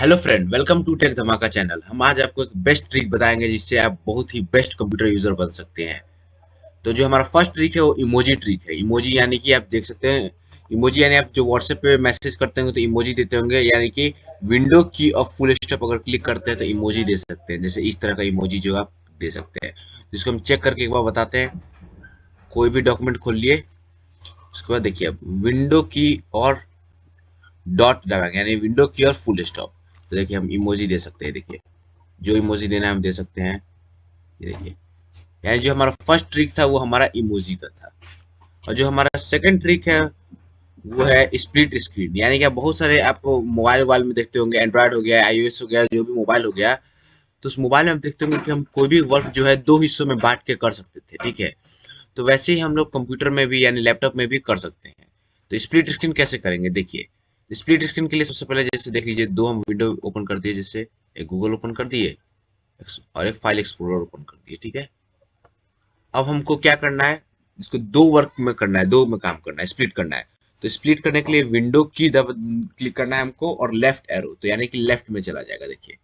Hello friend, welcome to tech Dhamaka channel. हम आज आपको एक बेस्ट ट्रिक बताएंगे जिससे आप बहुत ही बेस्ट कंप्यूटर यूजर बन सकते हैं। तो जो हमारा फर्स्ट ट्रिक है वो इमोजी ट्रिक है। इमोजी यानी कि आप देख सकते हैं, इमोजी यानी आप जो व्हाट्सएप पे मैसेज करते होंगे तो इमोजी देते होंगे, यानी कि विंडो की और फुल स्टॉप अगर क्लिक करते हैं तो इमोजी दे सकते हैं। जैसे इस तरह का इमोजी जो आप दे सकते हैं, जिसको हम चेक करके एक बार बताते हैं। कोई भी डॉक्यूमेंट खोल लिए, उसके बाद देखिए अब विंडो की और डॉट दबाएंगे यानी विंडो की और फुल स्टॉप। तो देखिए हम इमोजी दे सकते हैं। देखिए जो इमोजी देना है हम दे सकते हैं। ये देखिए, यानी जो हमारा फर्स्ट ट्रिक था वो हमारा इमोजी का था। और जो हमारा सेकंड ट्रिक है वो है स्प्लिट स्क्रीन। यानी कि आप बहुत सारे आप मोबाइल वोबाइल में देखते होंगे, एंड्रॉयड हो गया, आईओएस हो गया, जो भी मोबाइल हो गया, तो उस मोबाइल में आप देखते होंगे कि हम कोई भी वर्क जो है दो हिस्सों में बांट के कर सकते थे। ठीक है, तो वैसे ही हम लोग कंप्यूटर में भी यानी लैपटॉप में भी कर सकते हैं। तो स्प्लिट स्क्रीन कैसे करेंगे देखिए। स्प्लिट स्क्रीन के लिए सबसे पहले जैसे देख लीजिए, दो हम विंडो ओपन कर दिए, जैसे एक गूगल ओपन कर दिए और एक फाइल एक्सप्लोरर ओपन कर दिए। ठीक है, अब हमको क्या करना है, इसको दो वर्क में करना है, दो में काम करना है, स्प्लिट करना है। तो स्प्लिट करने के लिए विंडो की दब क्लिक करना है हमको और लेफ्ट एरो, तो यानी कि लेफ्ट में चला जाएगा। देखिए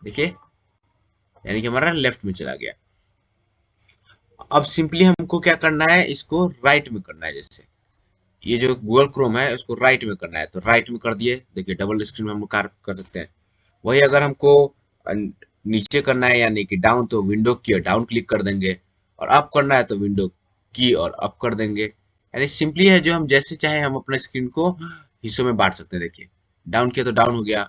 देखिए, यानी कि हमारा लेफ्ट में चला गया। अब सिंपली हमको क्या करना है, इसको राइट में करना है। जैसे ये जो गूगल क्रोम है उसको राइट में करना है, तो राइट में कर दिए। देखिए डबल स्क्रीन में हम लोग कार्य कर सकते हैं। वही अगर हमको नीचे करना है यानी कि डाउन, तो विंडो की और डाउन क्लिक कर देंगे। और अप करना है तो विंडो की और अप कर देंगे। यानी सिंपली है, जो हम जैसे चाहे हम अपने स्क्रीन को हिस्सों में बांट सकते हैं। देखिए डाउन किया तो डाउन हो गया,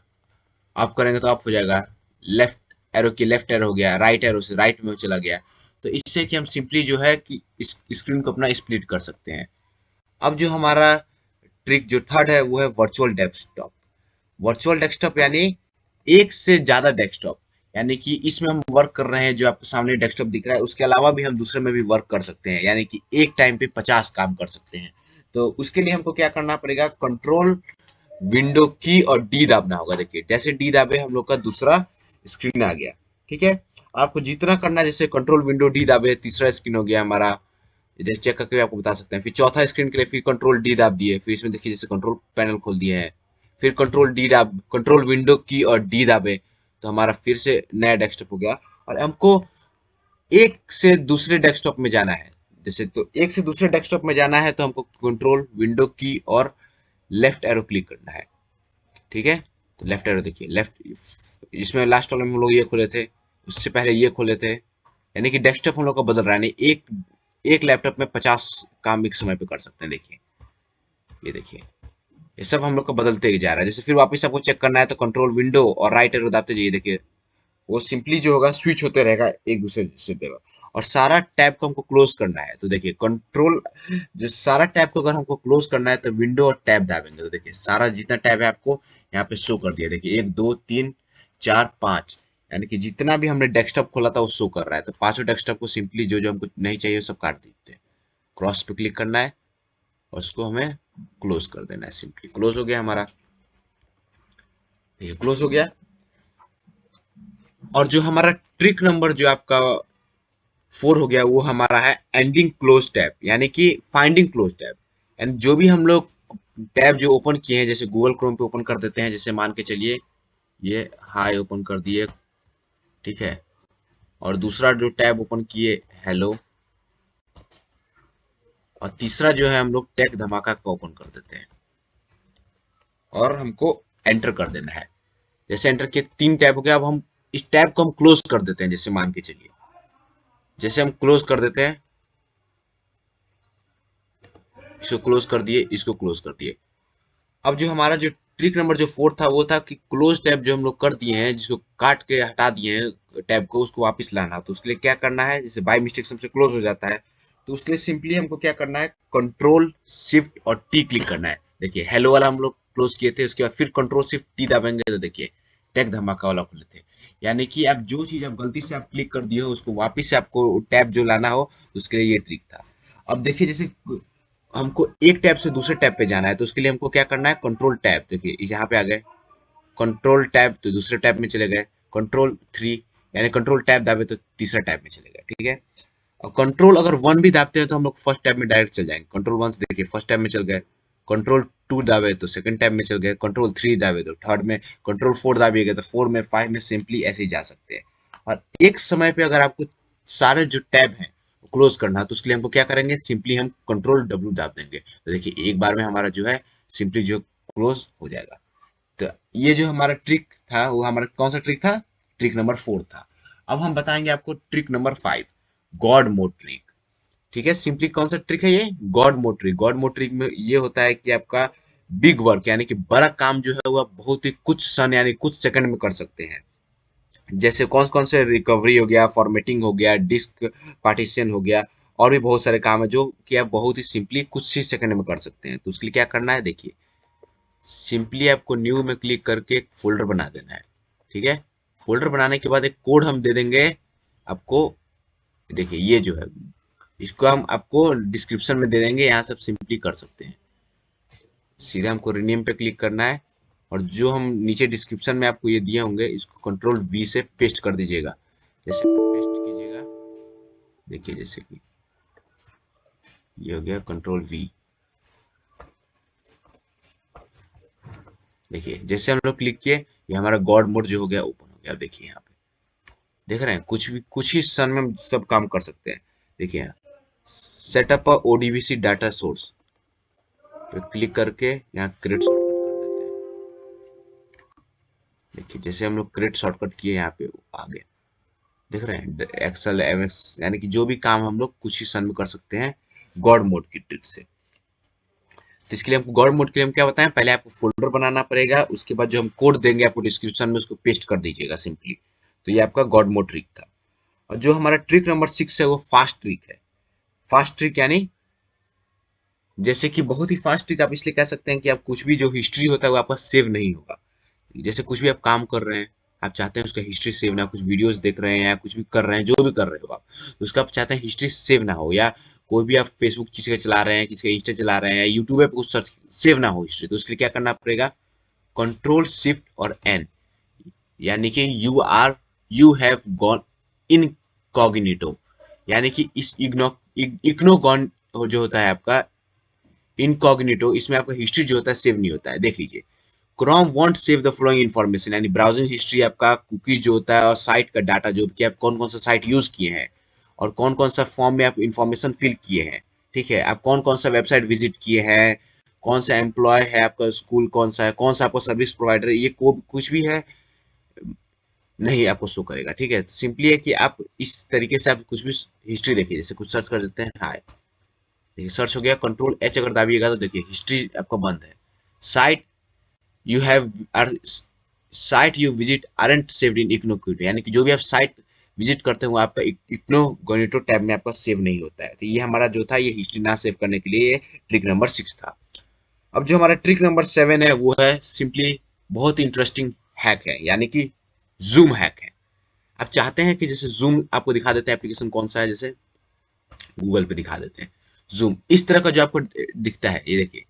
अप करेंगे तो अप हो जाएगा, लेफ्ट एरो की लेफ्ट एरो हो गया, राइट एरो से राइट में चला गया। तो इससे कि हम सिंपली जो है कि इस स्क्रीन को अपना स्प्लिट कर सकते हैं। अब जो हमारा ट्रिक जो थर्ड है वो है वर्चुअल डेस्कटॉप। वर्चुअल डेस्कटॉप यानी एक से ज्यादा डेस्कटॉप, यानी कि इसमें हम वर्क कर रहे हैं, जो आपको सामने डेस्कटॉप दिख रहा है उसके अलावा भी हम दूसरे में भी वर्क कर सकते हैं, यानी कि एक टाइम पे 50 काम कर सकते हैं। तो उसके लिए हमको क्या करना पड़ेगा, कंट्रोल विंडो की और डी दाबना होगा। देखिए जैसे डी दाबे हम लोग का दूसरा स्क्रीन आ गया। ठीक है, आपको जितना करना है, जैसे कंट्रोल विंडो डी दाबे तीसरा स्क्रीन हो गया हमारा, जैसे चेक करके भी आपको बता सकते हैं। फिर चौथा स्क्रीन के लिए फिर कंट्रोल डी दाब दिए, फिर इसमें देखिए जैसे कंट्रोल पैनल खोल दिए हैं। फिर कंट्रोल विंडो की और डी दाबे, तो हमारा फिर से नया डेस्कटॉप हो गया। और हमको एक से दूसरे डेस्कटॉप में जाना है, जैसे तो एक से दूसरे डेस्कटॉप में जाना है तो हमको कंट्रोल विंडो की और लेफ्ट एरो क्लिक करना है। ठीक है, तो लेफ्ट एरो देखिए, लेफ्ट, इसमें लास्ट वाले में हम लोग ये खोले थे, उससे पहले ये खोले थे। यानी कि डेस्कटॉप हम लोग का बदल रहा है, यानी एक एक लैपटॉप में 50 काम एक समय पे कर सकते हैं। देखिए ये देखिए, ये सब हम लोग का बदलते जा रहा है। जैसे फिर वापस आपको चेक करना है तो कंट्रोल विंडो और राइट एरो दबाते जाइए। देखिए वो सिंपली जो होगा स्विच होते रहेगा एक दूसरे से देगा। और सारा टैब को हमको क्लोज करना है, तो देखिए कंट्रोल, जो सारा टैब को अगर हमको क्लोज करना है तो विंडो और टैब दाबेंगे, तो देखिए सारा जितना टैब है आपको यहाँ पे शो कर दिया। देखिए एक दो तीन चार पाँच, यानी कि जितना भी हमने डेस्कटॉप खोला था वो शो कर रहा है। तो पांचों डेस्कटॉप को सिंपली जो जो हमको नहीं चाहिए वो सब काट देते हैं। क्रॉस पे क्लिक करना है और उसको हमें क्लोज कर देना है। सिंपली क्लोज हो गया हमारा, ये क्लोज हो गया। और जो हमारा ट्रिक नंबर जो आपका 4 हो गया वो हमारा है एंडिंग क्लोज टैब, यानी कि फाइंडिंग क्लोज टैब। यानी जो भी हम लोग टैब जो ओपन किए हैं, जैसे गूगल क्रोम पे ओपन कर देते हैं, जैसे मान के चलिए ये हाई ओपन कर दिए। ठीक है, और दूसरा जो टैब ओपन किए हेलो, और तीसरा जो है हम लोग टेक धमाका का ओपन कर देते हैं और हमको एंटर कर देना है। जैसे एंटर किए 3 टैब हो गया। अब हम इस टैब को हम क्लोज कर देते हैं, जैसे मान के चलिए, जैसे हम क्लोज कर देते हैं, इसको क्लोज कर दिए, इसको क्लोज कर दिए। अब जो हमारा जो ट्रिक नंबर जो 4 था वो था कि क्लोज टैब जो हम लोग कर दिए हैं, जिसको काट के हटा दिए हैं टैब को, उसको वापस लाना। तो उसके लिए क्या करना है, जैसे बाय मिस्टेक हमसे क्लोज हो जाता है तो उसके लिए सिंपली हमको क्या करना है, कंट्रोल शिफ्ट और टी क्लिक करना है। देखिए हेलो वाला हम लोग क्लोज किए थे, उसके बाद फिर कंट्रोल शिफ्ट टी दबाएंगे तो देखिए टैग धमाका वाला खोले थे। यानी कि आप जो चीज आप गलती से आप क्लिक कर दिए हो उसको वापस से आपको टैब जो लाना हो, उसके लिए ये ट्रिक था। अब देखिए जैसे हमको एक टैब से दूसरे टैब पे जाना है तो उसके लिए हमको क्या करना है, कंट्रोल टैब, देखिए यहाँ पे आ गए, कंट्रोल टैब तो दूसरे टैब में चले गए, कंट्रोल 3 यानी कंट्रोल टैब दाबे तो तीसरा टैब में चले गए। ठीक है, और कंट्रोल अगर 1 भी दाबते हैं तो हम लोग फर्स्ट टैब में डायरेक्ट चल जाएंगे। कंट्रोल 1 से देखिए फर्स्ट टैब में चल गए, कंट्रोल 2 दाबे तो सेकंड टैब में चल गए, कंट्रोल 3 दाबे तो थर्ड में, कंट्रोल 4 दाबिएगा तो 4 में, 5 में, सिंपली ऐसे ही जा सकते हैं। और एक समय पे अगर आपको सारे जो टैब हैं क्लोज करना है तो उसके लिए हमको क्या करेंगे, सिंपली हम कंट्रोल W दाब देंगे, तो देखिए एक बार में हमारा जो है सिंपली जो क्लोज हो जाएगा। तो ये जो हमारा ट्रिक था वो हमारा कौन सा ट्रिक था, ट्रिक नंबर 4 था। अब हम बताएंगे आपको trick number 5, God mode trick. ठीक है, सिंपली कौन सा ट्रिक है ये, God mode trick. God mode trick में ये होता है कि आपका बिग वर्क यानी कि बड़ा काम जो है वह बहुत ही कुछ क्षण यानी कुछ सेकंड में कर सकते हैं। जैसे कौन कौन से रिकवरी हो गया, फॉर्मेटिंग हो गया, डिस्क पार्टीशन हो गया, और भी बहुत सारे काम है जो कि आप बहुत ही सिंपली कुछ ही सेकंड में कर सकते हैं। तो उसके लिए क्या करना है, देखिए सिंपली आपको न्यू में क्लिक करके एक फोल्डर बना देना है। ठीक है, फोल्डर बनाने के बाद एक कोड हम दे देंगे आपको, देखिए ये जो है इसको हम आपको डिस्क्रिप्शन में दे देंगे, यहाँ से आप सिंपली कर सकते हैं। सीधे हमको रीनेम पे क्लिक करना है और जो हम नीचे डिस्क्रिप्शन में आपको ये दिए होंगे इसको कंट्रोल V से पेस्ट कर दीजिएगा। जैसे पेस्ट कीजिएगा, देखिए जैसे कि ये हो गया कंट्रोल V। देखिए जैसे हम लोग क्लिक किए ये हमारा गॉड मोड जो हो गया ओपन हो गया। देखिए यहाँ पे देख रहे हैं कुछ भी कुछ ही क्षण में हम सब काम कर सकते हैं। देखिए यहाँ सेटअप ODBC डाटा सोर्स पे क्लिक करके यहाँ क्रिएट शॉर्टकट कर देते हैं। देखिए जैसे हम लोग क्रिएट शॉर्टकट किए यहाँ पे आ गया, देख रहे हैं एक्सेल MX यानी कि जो भी काम हम लोग कुछ ही क्षण में कर सकते हैं गॉड मोड की ट्रिक से। तो इसके लिए हमको गॉड मोड के लिए हम क्या बताएं, पहले आपको फोल्डर बनाना पड़ेगा, उसके बाद जो हम कोड देंगे आपको डिस्क्रिप्शन में उसको पेस्ट कर दीजिएगा सिंपली। तो ये आपका गॉड मोड ट्रिक था। और जो हमारा ट्रिक नंबर 6 है वो फास्ट ट्रिक है। फास्ट ट्रिक यानी जैसे कि बहुत ही फास्ट ट्रिक आप इसलिए कह सकते हैं कि आप कुछ भी जो हिस्ट्री होता है वो आपका सेव नहीं होगा। जैसे कुछ भी आप काम कर रहे हैं, आप चाहते हैं उसका हिस्ट्री सेव ना, कुछ वीडियोस देख रहे हैं या कुछ भी कर रहे हैं, जो भी कर रहे हो आप, तो उसका आप चाहते हैं हिस्ट्री सेव ना हो, या कोई भी आप फेसबुक किसी का चला रहे हैं, किसी का इंस्टा चला रहे हैं, यूट्यूब पे कुछ सर्च सेव ना हो हिस्ट्री, तो उसके लिए क्या करना पड़ेगा, कंट्रोल Shift और N, यानी कि यू हैव गॉन इनकॉग्निटो, यानी कि इस इग्नोगॉन जो होता है आपका इनकॉग्निटो, इसमें आपका हिस्ट्री जो होता है सेव नहीं होता है। देख लीजिए Chrome want save the following information, यानी ब्राउजिंग हिस्ट्री आपका कुकीज जो होता है और साइट का डाटा जो कि आप कौन कौन सा साइट यूज किए हैं और कौन कौन सा फॉर्म में आप इंफॉर्मेशन फिल किए हैं। ठीक है, आप कौन कौन सा वेबसाइट विजिट किए हैं, कौन सा एम्प्लॉय है आपका, स्कूल कौन सा है, कौन सा आपका सर्विस प्रोवाइडर है, ये को कुछ भी है नहीं आपको शो करेगा। ठीक है, सिंपली है कि आप इस तरीके से आप कुछ भी हिस्ट्री देखिए, जैसे कुछ सर्च कर देते हैं, हाय देखिए सर्च हो गया, कंट्रोल H अगर दाबिएगा तो देखिए हिस्ट्री आपका बंद है। Site you have site you visit aren't saved in incognito, यानी कि जो भी आप साइट विजिट करते हैं वो आपका इग्नोगोनिटो टैब में आपका सेव नहीं होता है। तो ये हमारा जो था ये हिस्ट्री ना सेव करने के लिए ट्रिक नंबर 6 था। अब जो हमारा ट्रिक नंबर 7 है वो है सिंपली बहुत इंटरेस्टिंग हैक है, यानी कि जूम हैक है। आप चाहते हैं कि जैसे जूम आपको दिखा देते हैं एप्लीकेशन कौन सा है, जैसे गूगल पे दिखा देते हैं जूम, इस तरह का जो आपको दिखता है, ये देखिए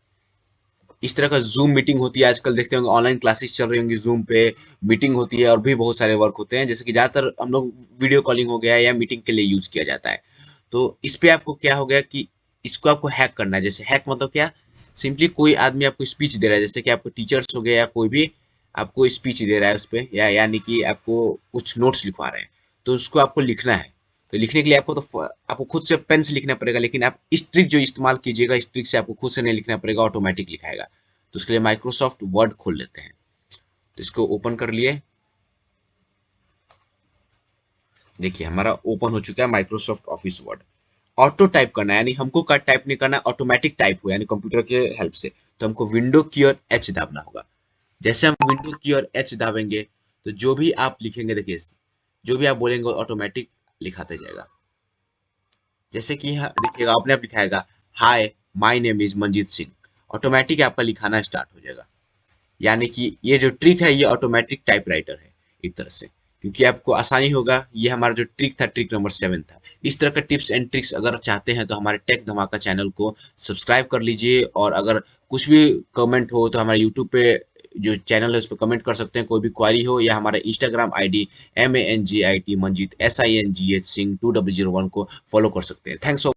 इस तरह का जूम मीटिंग होती है, आजकल देखते होंगे ऑनलाइन क्लासेस चल रही होंगी, जूम पे मीटिंग होती है और भी बहुत सारे वर्क होते हैं, जैसे कि ज्यादातर हम लोग वीडियो कॉलिंग हो गया या मीटिंग के लिए यूज किया जाता है। तो इस पे आपको क्या हो गया कि इसको आपको हैक करना है। जैसे हैक मतलब क्या, सिंपली कोई आदमी आपको स्पीच दे रहा है, जैसे कि आपको टीचर्स हो गया या कोई भी आपको स्पीच दे रहा है उस पर, या यानी कि आपको कुछ नोट्स लिखवा रहे हैं, तो उसको आपको लिखना है। तो लिखने के लिए आपको खुद से पेन से लिखना पड़ेगा, लेकिन आप इस ट्रिक जो इस्तेमाल कीजिएगा, इस ट्रिक से आपको खुद से नहीं लिखना पड़ेगा, ऑटोमेटिक लिखाएगा। तो उसके लिए माइक्रोसॉफ्ट वर्ड खोल लेते हैं, तो इसको ओपन कर लिए, देखिए हमारा ओपन हो चुका है Microsoft office word. Auto type करना है, यानी हमको का टाइप नहीं करना है, ऑटोमेटिक टाइप हो यानी कंप्यूटर के हेल्प से। तो हमको विंडो की और H दाबना होगा। जैसे हम विंडो की और H दाबेंगे तो जो भी आप लिखेंगे, देखिए जो भी आप बोलेंगे ऑटोमेटिक लिखाते जाएगा। जैसे कि देखिएगा अपने आप लिखाएगा, hi my name is Manjeet Singh, automatic आपका लिखाना स्टार्ट हो जाएगा। यानी कि ये जो ट्रिक है ये ऑटोमेटिक टाइपराइटर है एक तरह से, क्योंकि आपको आसानी होगा। ये हमारा जो ट्रिक था ट्रिक नंबर 7 था। इस तरह का टिप्स एंड ट्रिक्स अगर चाहते हैं तो हमारे टेक धमाका चैनल को सब्सक्राइब कर लीजिए, और अगर कुछ भी कमेंट हो तो हमारे यूट्यूब पे जो चैनल है उस पर कमेंट कर सकते हैं, कोई भी क्वारी हो, या हमारा Instagram ID MANGIT Manjeet SINGH Singh 2001 को फॉलो कर सकते हैं। थैंक्स।